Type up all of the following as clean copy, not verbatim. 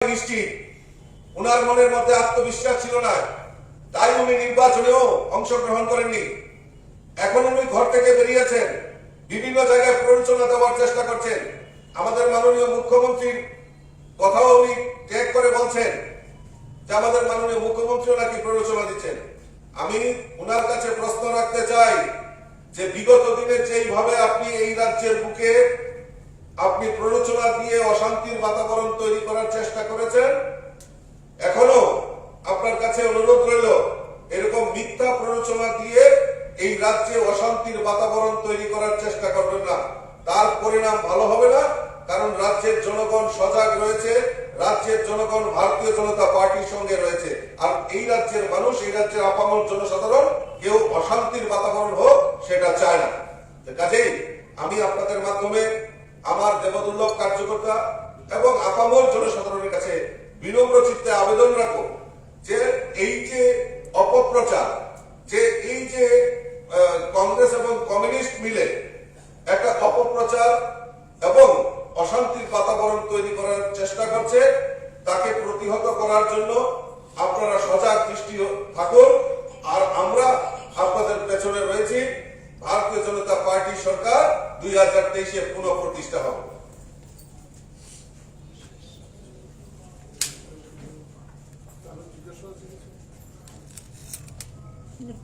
নিশ্চিত ওনার মনের মধ্যে আত্মবিশ্বাস ছিল না, তাই উনি নির্বাচনেও অংশগ্রহণ করেননি। এখন উনি ঘর থেকে বেরিয়েছেন, বিভিন্ন জায়গায় প্ররোচনা দেওয়ার চেষ্টা করছেন। আমাদের মাননীয় মুখ্যমন্ত্রীর কথাও উনি ট্যাগ করে বলছেন যে আমাদের মাননীয় মুখ্যমন্ত্রীও নাকি প্ররোচনা দিচ্ছেন। আমি ওনার কাছে প্রশ্ন রাখতে চাই যে বিগত দিনে যেইভাবে আপনি এই রাজ্যের বুকে আপনি প্ররোচনা দিয়ে অশান্তির বাতাবরণ তৈরি করার চেষ্টা করেছেন, এখনো আপনার কাছে অনুরোধ রইল এরকম মিথ্যা প্ররোচনা দিয়ে এই রাজ্যে অশান্তির বাতাবরণ তৈরি করার চেষ্টা করবেন না। তার পরিণাম ভালো হবে না, কারণ রাজ্যের জনগণ সজাগ রয়েছে, রাজ্যের জনগণ ভারতীয় জনতা পার্টির সঙ্গে রয়েছে। আর এই রাজ্যের মানুষ, এই রাজ্যের আপামর জনসাধারণ কেউ অশান্তির বাতাবরণ হোক সেটা চায় না। কাজেই আমি আপনাদের মাধ্যমে আমার দেবদুর্লভ কার্যকর্তা এবং আপামর জনসাধারণের কাছে বিনম্র চিত্তে আবেদন রাখবো যে এই যে অপপ্রচার, যে এই যে কংগ্রেস এবং কমিউনিস্ট মিলে একটা অপপ্রচার এবং অশান্তির বাতাবরণ তৈরি করার চেষ্টা করছে, তাকে প্রতিহত করার জন্য আপনারা সজাগ দৃষ্টি থাকুন। আর আমরা আপনাদের পেছনে রয়েছি। ভারতীয় জনতা পার্টি সরকার 2023-এ পুনঃপ্রতিষ্ঠা হবে।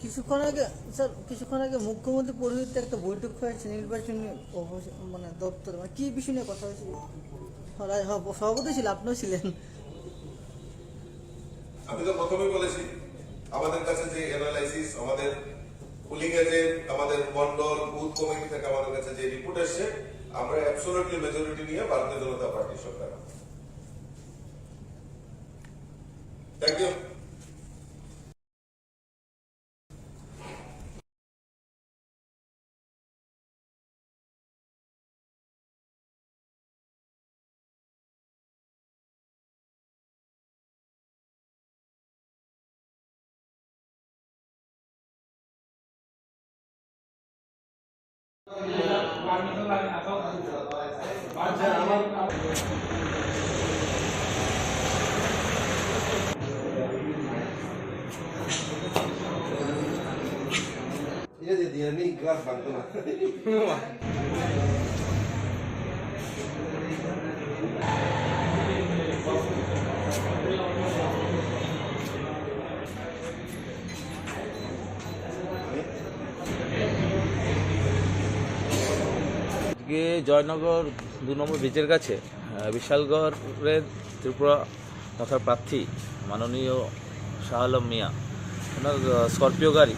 কিছুক্ষণ আগে মুখ্যমন্ত্রী পরিহিতে একটা বৈঠক হয়েছে নির্বাচনী দপ্তরে, কি বিষয় নিয়ে কথা হয়েছিল? সভাপতি ছিল, আপনিও ছিলেন। আমি তো প্রথমেই বলেছি আমাদের কাছে যে অ্যানালাইসিস, আমাদের পুলিং এজেন্ট, আমাদের মন্ডল বুথ কমিটি থেকে আমাদের কাছে যে রিপোর্ট এসছে, আমরা অ্যাবসলিউটলি মেজরিটি নিয়ে ভারতীয় জনতা পার্টির সরকার। Thank you. Dia ni kelas bantu lah. Joynagar 2 নম্বর ব্রিজের কাছে বিশালগড়ের ত্রিপুরা তথা প্রার্থী মাননীয় শাহ আলম মিয়া, ওনার স্করপিও গাড়ি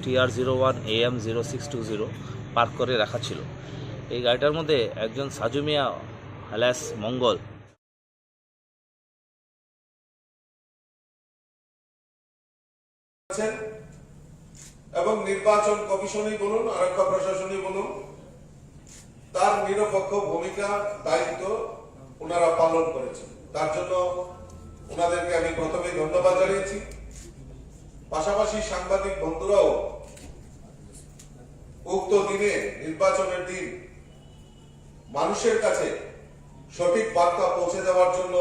TR01 AM 0620 পার্ক করে রাখা ছিল। এই গাড়িটার মধ্যে একজন সাজু মিয়া আলিয়াস মঙ্গল এবং নির্বাচন কমিশনই বলুন, আরক্ষা প্রশাসনই বলুন, তার নিরপেক্ষ ভূমিকা দায়িত্ব ওনারা পালন করেছেন। তার জন্য ওনাদেরকে আমি প্রথমে ধন্যবাদ জানিয়েছি। পাশাপাশি সাংবাদিক বন্ধুরাও উক্ত দিনে, নির্বাচনের দিন, মানুষের কাছে সঠিক বার্তা পৌঁছে দেওয়ার জন্য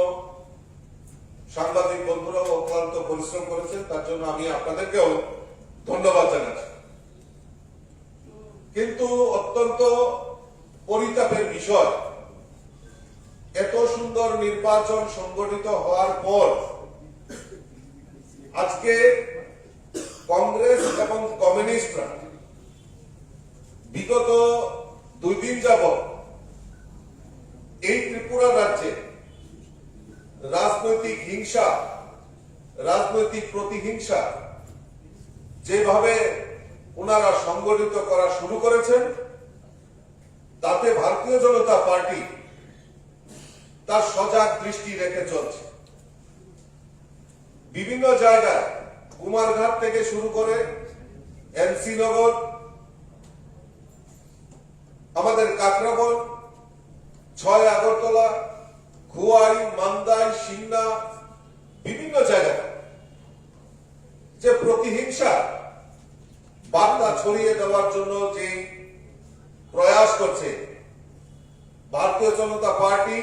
সাংবাদিক বন্ধুরাও অক্লান্ত পরিশ্রম করেছেন। তার জন্য আমি আপনাদেরকেও ধন্যবাদ জানাচ্ছি। কিন্তু অত্যন্ত পরিতাপের বিষয়, এত সুন্দর নির্বাচন সংগঠিত হওয়ার পর আজকে কংগ্রেস এবং কমিউনিস্টরা বিগত 2 দিন যাবৎ এই ত্রিপুরা রাজ্যে রাজনৈতিক হিংসা, রাজনৈতিক প্রতিহিংসা যেভাবে ওনারা সংগঠিত করা শুরু করেছেন, তাতে ভারতীয় জনতা পার্টি তার সজাগ দৃষ্টি রেখে চলছে। বিভিন্ন জায়গায় কুমারঘাট থেকে শুরু করে এনসি নগর, আমাদের কাকরাবন, 6 আগরতলা, খুয়াই, মান্দাই, সিন্না, বিভিন্ন জায়গায় যে প্রতিহিংসা বার্তা ছড়িয়ে দেওয়ার জন্য যে প্রয়াস করছে ভারতীয় জনতা পার্টি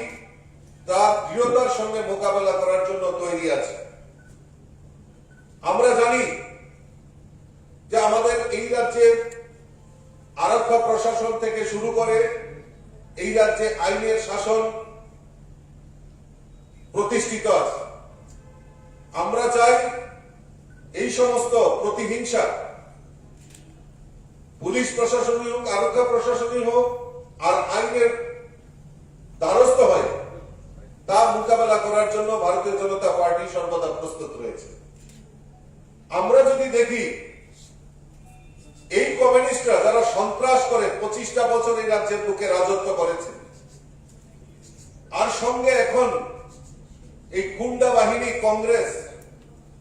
তা দৃঢ়তার সঙ্গে মোকাবেলা করার জন্য তৈরি আছে। আমরা জানি যে আমাদের এই রাজ্যের আরক্ষা প্রশাসন থেকে শুরু করে এই রাজ্যে আইনের শাসন প্রতিষ্ঠিত আছে। আমরা চাই এই সমস্ত প্রতিহিংসা পুলিশ প্রশাসনই হোক, আরক্ষা প্রশাসনই হোক, আর আইনের দ্বারস্থ হয় তা মোকাবেলা করার জন্য ভারতীয় জনতা পার্টি সর্বদা প্রস্তুত রয়েছে। আমরা যদি দেখি এই কমিউনিস্টরা যারা সন্ত্রাস করে 25টা বছর এই রাজ্যের বুকে রাজত্ব করেছে, আর সঙ্গে এখন এই গুন্ডা বাহিনী কংগ্রেস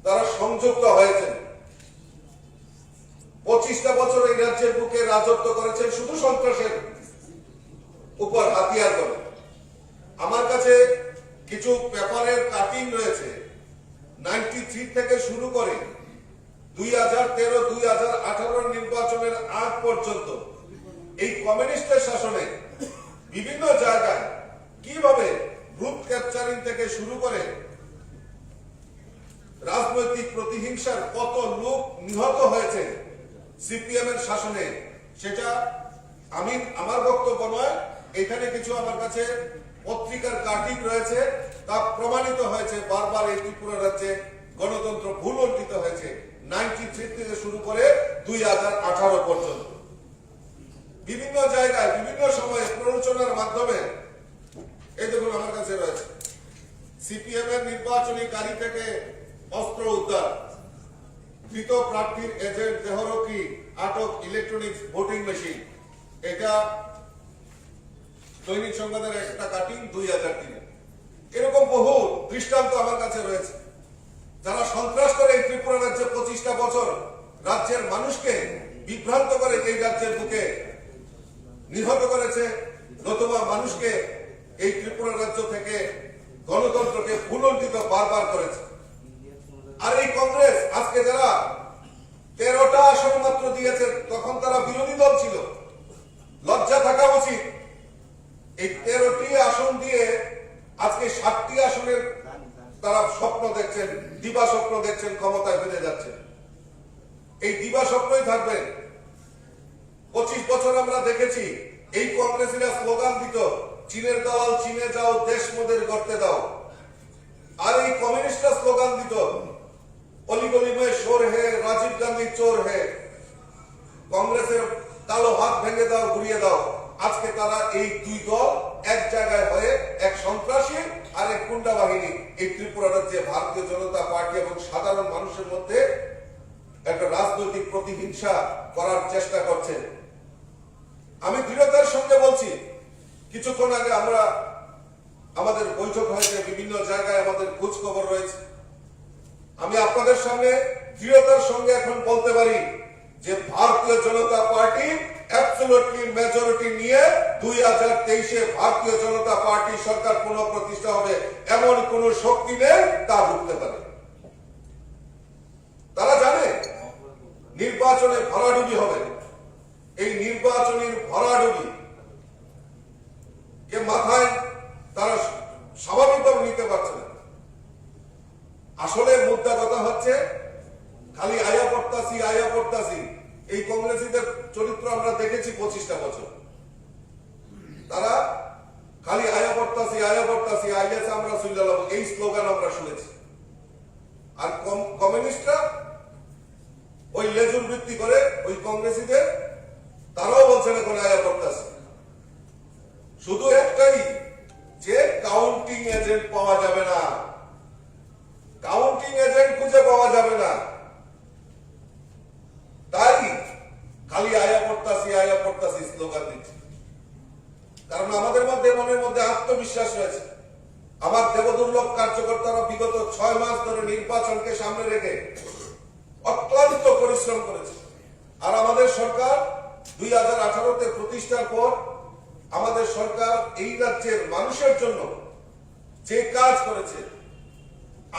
তারা সংযুক্ত হয়েছেন, 25টা বছর এই রাজ্যের বুকে রাজত্ব করেছেন শুধু সন্ত্রাসের উপর হাতিয়ার করে। আমার কাছে কিছু পেপারের কাটিং রয়েছে 93 থেকে শুরু করে 2013-2018 নির্বাচনের আগ পর্যন্ত এই কমিউনিস্টের শাসনে বিভিন্ন জায়গায় কিভাবে বুথ ক্যাপচারিং থেকে শুরু করে রাজনৈতিক প্রতিহিংসার কত লোক নিহত হয়েছে সিপিএম এর শাসনে, সেটা আমার বক্তব্য নয়। এখানে কিছু আমার কাছে পত্রিকার কাটিং রয়েছে, তা প্রমাণিত হয়েছে বারবার এই ত্রিপুরা রাজ্যে গণতন্ত্র ভুলণ্ঠিত হয়েছে 93 থেকে শুরু করে 2018 পর্যন্ত। বিভিন্ন জায়গায় বিভিন্ন সময়ে প্ররোচনার মাধ্যমে এই দেখুন আমার কাছে রয়েছে সিপিএম এর নির্বাচনী গাড়ি থেকে অস্ত্র উদ্ধার, ধৃত প্রার্থীর এজেন্ট দেহরক্ষী আটক, ইলেকট্রনিক্স ভোটিং মেশিন। এটা দৈনিক সংবাদের একটা কাটিং 2003। এরকম বহু দৃষ্টান্ত আমার কাছে রয়েছে। যারা সন্ত্রাস করে এই ত্রিপুরা রাজ্যে 25টা বছর রাজ্যের মানুষকে বিভ্রান্ত করে এই রাজ্যের বুকে নিহত করেছে, নতুবা মানুষকে এই ত্রিপুরা রাজ্য থেকে গণতন্ত্রকে ভুলণ্ঠিত বারবার করেছে। আর এই কংগ্রেস আজকে যারা 13টা আসন মাত্র দিয়েছে, তখন তারা বিরোধী দল ছিল, লজ্জা থাকা উচিত। এই 13টি আসন দিয়ে আজকে 7টি আসনের তারা স্বপ্ন দেখছেন, দিবা স্বপ্ন দেখছেন, ক্ষমতায় ফিরে যাচ্ছেন। এই দিবা স্বপ্নই থাকবে। 25 বছর আমরা দেখেছি এই কংগ্রেসীরা স্লোগান দিত, চীনের দালাল চীনে যাও, দেশ মোদের করতে দাও। আর এই কমিউনিস্টরা স্লোগান দিত, অলিগলি মে শোর হে, রাজীব গান্ধী চোর হে, কংগ্রেসের কালো হাত ভেঙে দাও, ঘুরিয়ে দাও। আজকে তারা এই দুই দল এক জায়গায় হয়ে এক সন্ত্রাসী আর এক গুন্ডা বাহিনী এই ত্রিপুরা রাজ্যে ভারতীয় জনতা পার্টি এবং সাধারণ মানুষের মধ্যে একটা রাজনৈতিক প্রতিহিংসা করার চেষ্টা করছে। আমি দৃঢ়তার সঙ্গে বলছি, কিছুক্ষণ আগে আমাদের বৈঠক হয়েছে, বিভিন্ন জায়গায় আমাদের খোঁজ খবর রয়েছে। আমি আপনাদের সামনে দৃঢ়তার সঙ্গে এখন বলতে পারি যে ভারতীয় জনতা পার্টি অ্যাবসলিউটলি মেজরিটি নিয়ে 2023-এ ভারতীয় জনতা পার্টি সরকার পুনঃপ্রতিষ্ঠা হবে, এমন কোন শক্তি নেই তা রুখতে পারে। তারা জানে নির্বাচনে ভরাডুবি হবে। এই নির্বাচনের ভরাডুবি কে মাথায় তারা স্বাভাবিকভাবে নিতে পারছে না। আসলে মুদ্রা কথা হচ্ছে খালি আয়া পড়তাছি। এই কংগ্রেসীদের চরিত্র আমরা দেখেছি 25টা বছর। তারা খালি আয়া পড়তাছি, আইএস আমরা সুইলালাম, এই স্লোগান আমরা শুনেছি। আর কমিউনিস্টরা ওই লেজুর বৃত্তি করে ওই কংগ্রেসীদের, তারাও বলছে না কোন আয়া পড়তাছি। শুধু একটাই, যে কাউন্টিং এজেন্ট পাওয়া যাবে না, কাউন্টিং এজেন্ট খুঁজে পাওয়া যাবে না। তাই খালি আয়া পড়তাছি স্লোগান দিচ্ছে। কারণ আমাদের মধ্যে মনের মধ্যে আত্মবিশ্বাস রয়েছে। আমার দেবদুর্লভ কার্যকর্তারা বিগত 6 মাস ধরে নির্বাচনকে সামনে রেখে অক্লান্ত পরিশ্রম করেছে। আর আমাদের সরকার 2018-তে প্রতিষ্ঠার পর আমাদের সরকার এই রাজ্যের মানুষের জন্য যে কাজ করেছে,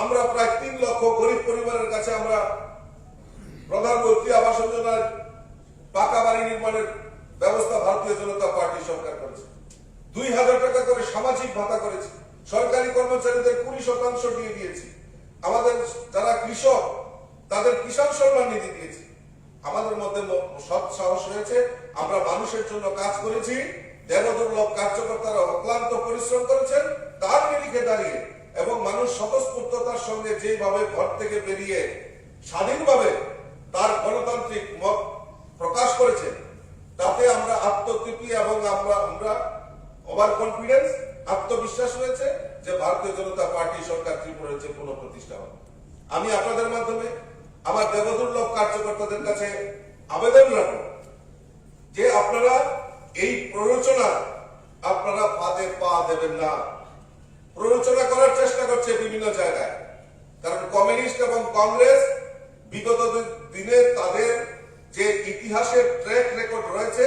আমরা প্রায় 3 লক্ষ গরিব পরিবারের কাছে আমরা প্রধানমন্ত্রী আবাস যোজনার পাকা বাড়ি নির্মাণের ব্যবস্থা ভারতীয় জনতা পার্টি সরকার করেছে। 2000 টাকা করে সামাজিক ভাতা করেছে। সরকারি কর্মচারীদের 20% দিয়ে দিয়েছি, আমাদের যারা কৃষক তাদের কিষাণ সম্মান নিধি দিয়েছি। আমাদের মধ্যে সৎ সাহস রয়েছে, আমরা মানুষের জন্য কাজ করেছি। দেবদুর্লভ কার্যকর্তারা অক্লান্ত পরিশ্রম করেছেন তার নিরিখে দাঁড়িয়ে, এবং মানুষ স্বতঃস্ফূর্ততার সঙ্গে যেভাবে ঘর থেকে বেরিয়ে স্বাধীনভাবে তার গণতান্ত্রিক মত প্রকাশ করেছে, তাতে আমরা আত্মতৃপ্তি এবং আমরা ওভার কনফিডেন্স, আত্মবিশ্বাস রয়েছে যে ভারতীয় জনতা পার্টি সরকার ত্রিপুরার যে পুনঃপ্রতিষ্ঠা হবে। আমি আপনাদের মাধ্যমে আমার দেবদুর্লভ কার্যকর্তাদের কাছে আবেদন রাখব যে আপনারা এই প্ররোচনা আপনারা ফাঁদে পা দেবেন না। প্ররোচনা করার চেষ্টা করছে বিভিন্ন জায়গায়, কারণ কমিউনিস্ট এবং কংগ্রেস বিগত দিনে তাদের যে ইতিহাসের ট্র্যাক রেকর্ড রয়েছে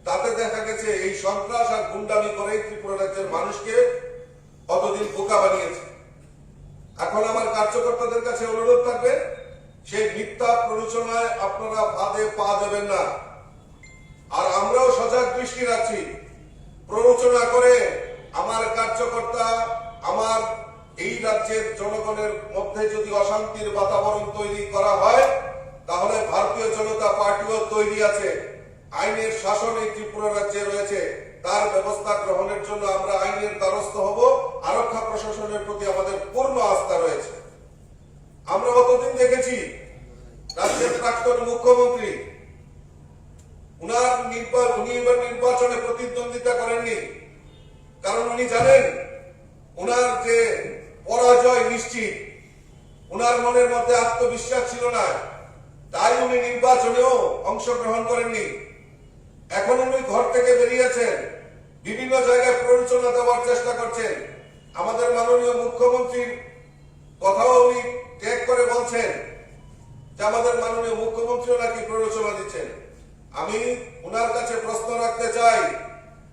তাতে দেখা গেছে এই সন্ত্রাস আর গুন্ডামি করে ত্রিপুরা রাজ্যের মানুষকে কতদিন বোকা বানিয়েছে। এখন আমার কার্যকর্তাদের কাছে অনুরোধ থাকবে, সেই মিথ্যা প্ররোচনায় আপনারা ফাঁদে পা দেবেন না। আর আমরাও সজাগ দৃষ্টি রাখছি, প্ররোচনা করে আমার কার্যকর্তা, আমার এই রাজ্যের জনগণের মধ্যে যদি অশান্তির বাতাবরণ তৈরি করা হয়, তাহলে ভারতীয় জনতা পার্টিও তৈরি আছে। আইনের শাসন এই ত্রিপুরা রাজ্যে রয়েছে, তার ব্যবস্থা গ্রহণের জন্য আমরা আইনের দ্বারস্থ হব। আরক্ষা প্রশাসনের প্রতি আমাদের পূর্ণ আস্থা রয়েছে। আমরা অতদিন দেখেছি রাজ্যের প্রাক্তন মুখ্যমন্ত্রী উনি এবার নির্বাচনে প্রতিদ্বন্দ্বিতা করেননি, কারণ উনি জানেন উনার যে পরাজয় নিশ্চিত। উনার মনের মধ্যে আত্মবিশ্বাস ছিল না, তাই উনি নির্বাচনেও অংশগ্রহণ করেননি। এখন উনি ঘর থেকে বেরিয়েছেন, বিভিন্ন জায়গায় প্ররোচনা দেওয়ার চেষ্টা করছেন। আমাদের মাননীয় মুখ্যমন্ত্রীর কথাও উনি ট্যাগ করে বলছেন যে আমাদের মাননীয় মুখ্যমন্ত্রীও নাকি প্ররোচনা দিচ্ছেন। আমি উনার কাছে প্রশ্ন রাখতে চাই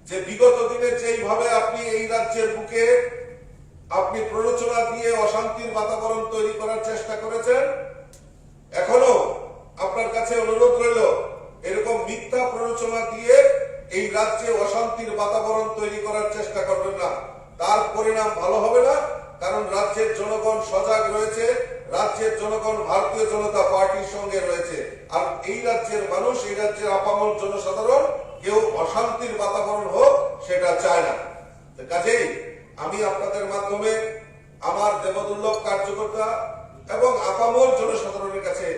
যে বিগত দিনে যেইভাবে আপনি এই রাজ্যের বুকে আপনি প্ররোচনা দিয়ে অশান্তির বাতাবরণ তৈরি করার চেষ্টা করেছেন, এখনো আপনার কাছে অনুরোধ রইল এরকম মিথ্যা প্ররোচনা দিয়ে এই রাজ্যে অশান্তির বাতাবরণ তৈরি করার চেষ্টা করবেন না। তার পরিণাম ভালো হবে না, কারণ রাজ্যের জনগণ সজাগ রয়েছে, রাজ্যের জনগণ ভারতীয় জনতা পার্টির সঙ্গে রয়েছে। আর এই রাজ্যের মানুষ, এই রাজ্যের আপামর জনসাধারণ কেউ অশান্তির বাতাবরণ হোক সেটা চায় না। কাজেই আমি আপনাদের মাধ্যমে আমার দেবদুর্লভ কার্যকর্তা এবং আপামর জনসাধারণের কাছে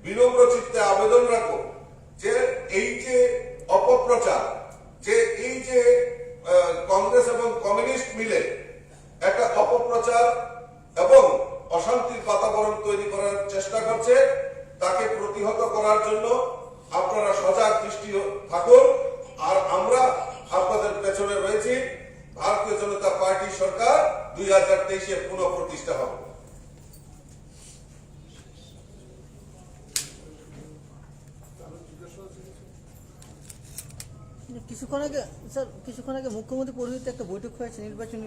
বিনম্র চিত্তে আবেদন রাখবো যে এই যে অপপ্রচার, যে এই যে কংগ্রেস এবং কমিউনিস্ট মিলে একটা অপপ্রচার এবং অশান্তির বাতাবরণ তৈরি করার চেষ্টা করছে, তাকে প্রতিহত করার জন্য আপনারা সজাগ দৃষ্টি থাকুন। আর আমরা আপনাদের পেছনে রয়েছি। ভারতীয় জনতা পার্টি সরকার 2023-এ পুনঃপ্রতিষ্ঠা হবে। কিছুক্ষণ আগে মুখ্যমন্ত্রী পৌরহিত্যে একটা বৈঠক হয়েছে নির্বাচনী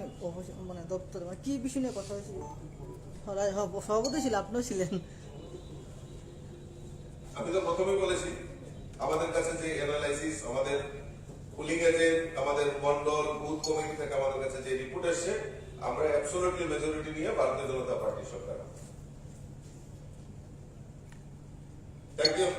দপ্তরে, কি বিষয় নিয়ে কথা হয়েছিল? সভাপতি ছিল, আপনিও ছিলেন। আমি তো প্রথমেই বলেছি আমাদের কাছে যে অ্যানালাইসিস, আমাদের পুলিং এজেন্ট, আমাদের মন্ডল বুথ কমিটি থেকে আমাদের কাছে যে রিপোর্ট এসেছে, আমরা অ্যাবসলিউটলি মেজরিটি নিয়ে ভারতীয় জনতা পার্টি সরকার। Thank you.